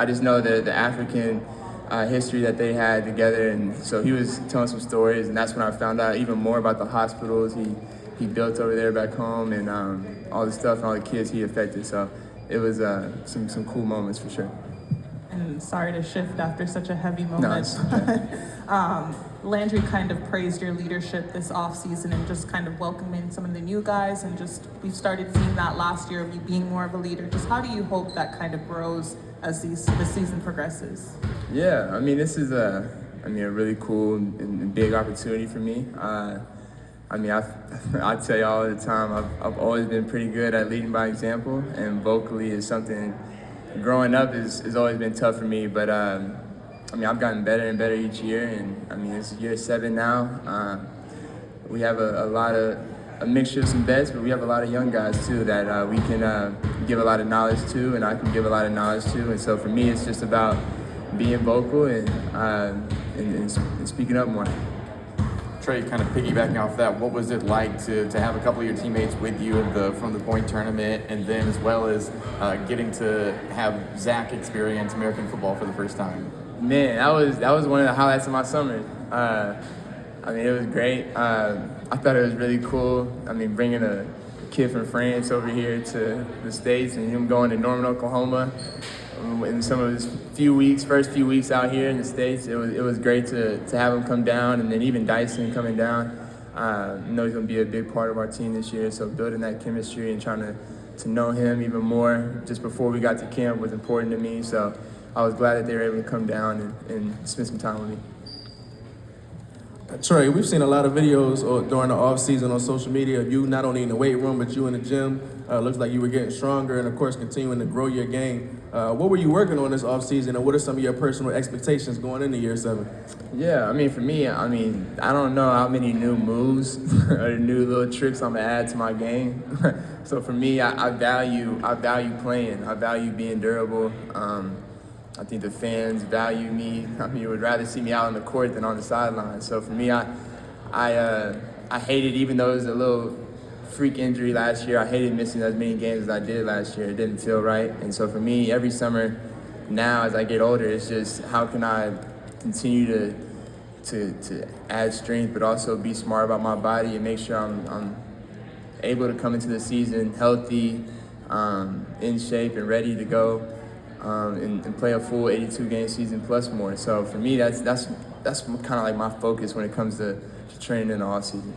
I just know the African history that they had together, and so he was telling some stories, and that's when I found out even more about the hospitals he built over there back home, and all the stuff and all the kids he affected. So it was some cool moments for sure. And sorry to shift after such a heavy No, moment. it's okay. Landry kind of praised your leadership this offseason and just kind of welcoming some of the new guys, and just we've started seeing that last year of you being more of a leader. Just how do you hope that kind of grows as the season progresses? Yeah, I mean, this is a really cool and big opportunity for me. I mean, I tell you all the time, I've always been pretty good at leading by example, and vocally is something. Growing up has always been tough for me, but I mean, I've gotten better and better each year, and I mean, it's year 7 now. We have a mixture of some vets, but we have a lot of young guys too that we can give a lot of knowledge to, and I can give a lot of knowledge to. And so for me, it's just about being vocal and speaking up more. Trae, kind of piggybacking off that, what was it like to have a couple of your teammates with you from the point tournament, and then as well as getting to have Zach experience American football for the first time? Man, that was one of the highlights of my summer. I mean, it was great. I thought it was really cool. I mean, bringing a kid from France over here to the States and him going to Norman, Oklahoma, in some of his first few weeks out here in the States, it was great to have him come down, and then even Dyson coming down. You know, he's going to be a big part of our team this year, so building that chemistry and trying to know him even more just before we got to camp was important to me. So I was glad that they were able to come down and spend some time with me. Trae, we've seen a lot of videos during the off season on social media of you not only in the weight room, but you in the gym. Looks like you were getting stronger and, of course, continuing to grow your game. What were you working on this off season, and what are some of your personal expectations going into year 7? Yeah, I mean, for me, I don't know how many new moves or new little tricks I'm gonna add to my game. So for me, I value playing. I value being durable. I think the fans value me. I mean, would rather see me out on the court than on the sideline. So for me, I hated, even though it was a little freak injury last year, I hated missing as many games as I did last year. It didn't feel right. And so for me, every summer now as I get older, it's just how can I continue to add strength, but also be smart about my body and make sure I'm able to come into the season healthy, in shape and ready to go. And play a full 82-game season plus more. So for me, that's kind of like my focus when it comes to training in the off season.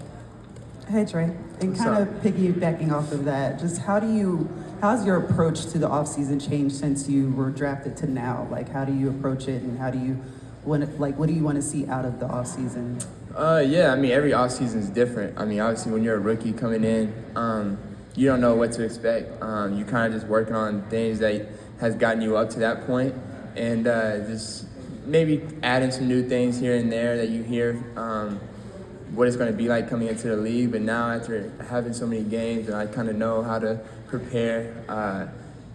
Hey Trae, and kind of piggybacking off of that, just how's your approach to the off season changed since you were drafted to now? Like, how do you approach it, and what do you want to see out of the off season? Yeah, I mean, every off season is different. I mean, obviously when you're a rookie coming in, you don't know what to expect. You kind of just working on things that has gotten you up to that point, and just maybe adding some new things here and there that you hear what it's going to be like coming into the league. But now after having so many games and I kind of know how to prepare,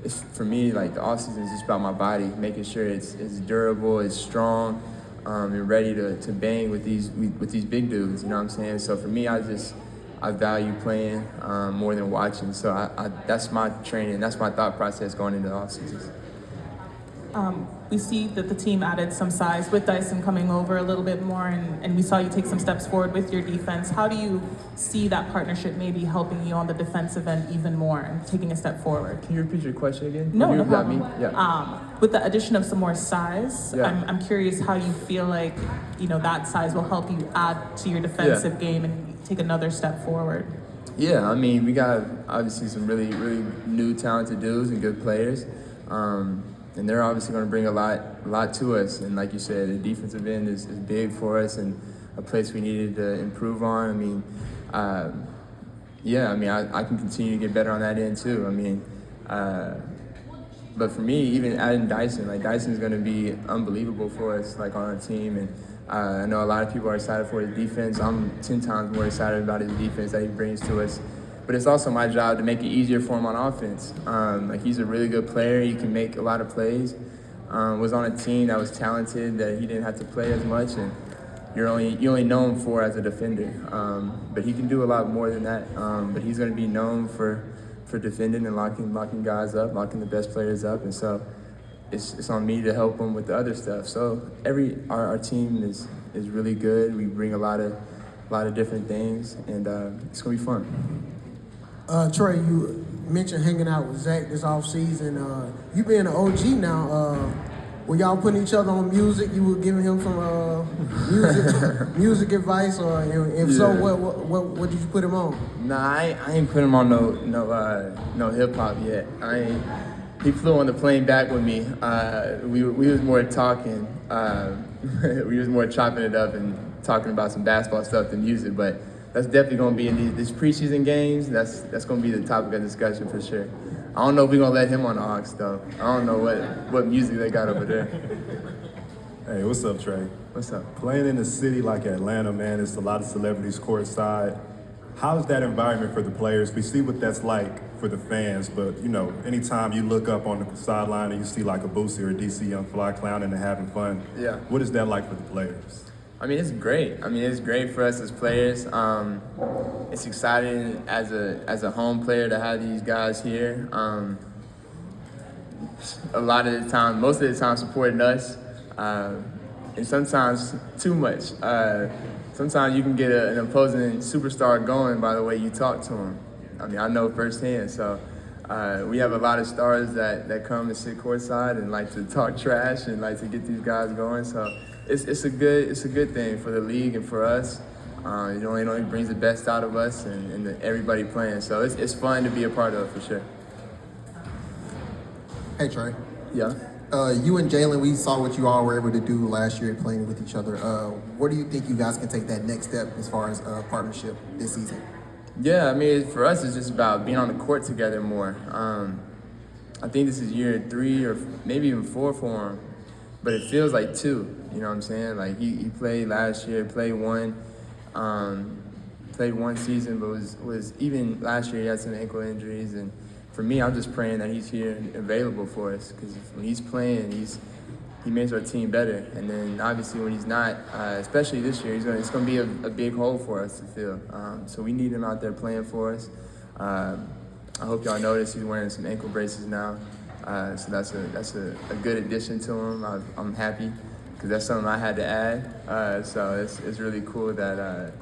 it's, for me, like the offseason is just about my body, making sure it's durable, it's strong, and ready to bang with these big dudes, you know what I'm saying? So for me, I value playing more than watching. So that's my training. That's my thought process going into the offseason. We see that the team added some size with Dyson coming over a little bit more, and we saw you take some steps forward with your defense. How do you see that partnership maybe helping you on the defensive end even more and taking a step forward? Can you repeat your question again? No problem. Yeah. With the addition of some more size, yeah. I'm curious how you feel like that size will help you add to your defensive game and take another step forward. Yeah, I mean, we got obviously some really, really new talented dudes and good players. And they're obviously going to bring a lot to us. And like you said, the defensive end is big for us and a place we needed to improve on. I mean, I can continue to get better on that end too. I mean, but for me, even adding Dyson, Dyson's going to be unbelievable for us, on our team. And I know a lot of people are excited for his defense. I'm 10 times more excited about his defense that he brings to us. But it's also my job to make it easier for him on offense. He's a really good player. He can make a lot of plays. Was on a team that was talented, that he didn't have to play as much, and you only know him for as a defender. But he can do a lot more than that. But he's going to be known for defending and locking guys up, locking the best players up. And so it's on me to help them with the other stuff. So our team is really good. We bring a lot of different things, and it's gonna be fun. Trae, you mentioned hanging out with Zach this offseason. You being an OG now, were y'all putting each other on music? You were giving him some music advice, or if so, what did you put him on? Nah, I ain't put him on no hip hop yet. He flew on the plane back with me. We was more talking. We was more chopping it up and talking about some basketball stuff than music. But that's definitely gonna be in these preseason games. That's gonna be the topic of discussion for sure. I don't know if we're gonna let him on the aux though. I don't know what music they got over there. Hey, what's up, Trae? What's up? Playing in a city like Atlanta, man, it's a lot of celebrities courtside. How's that environment for the players? We see what that's like for the fans, but you know, anytime you look up on the sideline and you see like a Boosie or a DC Young Fly clowning and having fun, Yeah. What is that like for the players? I mean, it's great. I mean, it's great for us as players. It's exciting as a home player to have these guys here. A lot of the time, most of the time, supporting us, and sometimes too much. Sometimes you can get an opposing superstar going by the way you talk to them. I mean, I know firsthand. So we have a lot of stars that come and sit courtside and like to talk trash and like to get these guys going. So it's a good thing for the league and for us. It only brings the best out of us and everybody playing. So it's fun to be a part of for sure. Hey, Trae. Yeah. You and Jalen, we saw what you all were able to do last year playing with each other. Where do you think you guys can take that next step as far as partnership this season? Yeah, I mean, for us, it's just about being on the court together more. I think this is year 3 or maybe even 4 for him, but it feels like 2. You know what I'm saying? Like he played last year, played one season, but was even last year he had some ankle injuries. And for me, I'm just praying that he's here and available for us, because when he's playing, he makes our team better. And then obviously when he's not, especially this year, it's going to be a big hole for us to fill. So we need him out there playing for us. I hope y'all notice he's wearing some ankle braces now. So that's a good addition to him. I'm happy, because that's something I had to add. So it's really cool that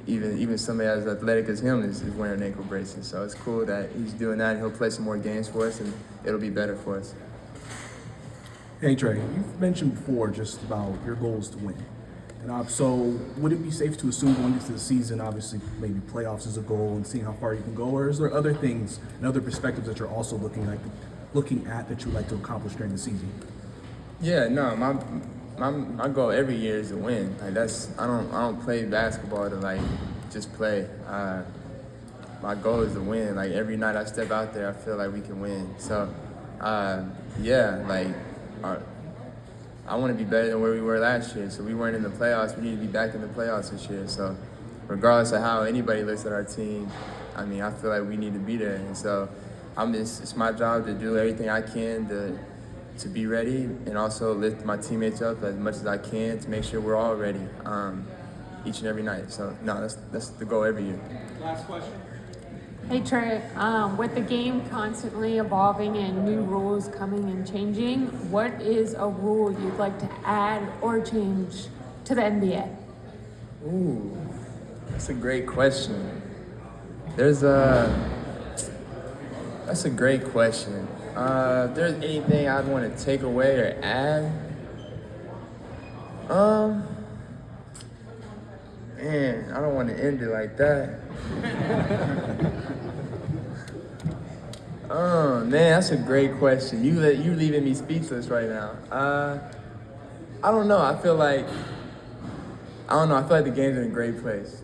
even somebody as athletic as him is wearing ankle braces. So it's cool that he's doing that. He'll play some more games for us, and it'll be better for us. Hey Trae, you've mentioned before just about your goals to win. And so would it be safe to assume going into the season, obviously maybe playoffs is a goal and seeing how far you can go, or is there other things and other perspectives that you're also looking at that you would like to accomplish during the season? Yeah, no, my goal every year is to win. Like I don't play basketball to like just play. My goal is to win. Like every night I step out there, I feel like we can win. So yeah, like I want to be better than where we were last year. So we weren't in the playoffs. We need to be back in the playoffs this year. So regardless of how anybody looks at our team, I mean, I feel like we need to be there. And so it's my job to do everything I can to be ready, and also lift my teammates up as much as I can to make sure we're all ready each and every night. So no, that's the goal every year. Last question. Hey Trae, with the game constantly evolving and new rules coming and changing, what is a rule you'd like to add or change to the NBA? Ooh, that's a great question. That's a great question. If there's anything I'd want to take away or add, man, I don't want to end it like that. Oh man, that's a great question. You leaving me speechless right now. I don't know. I feel like the game's in a great place.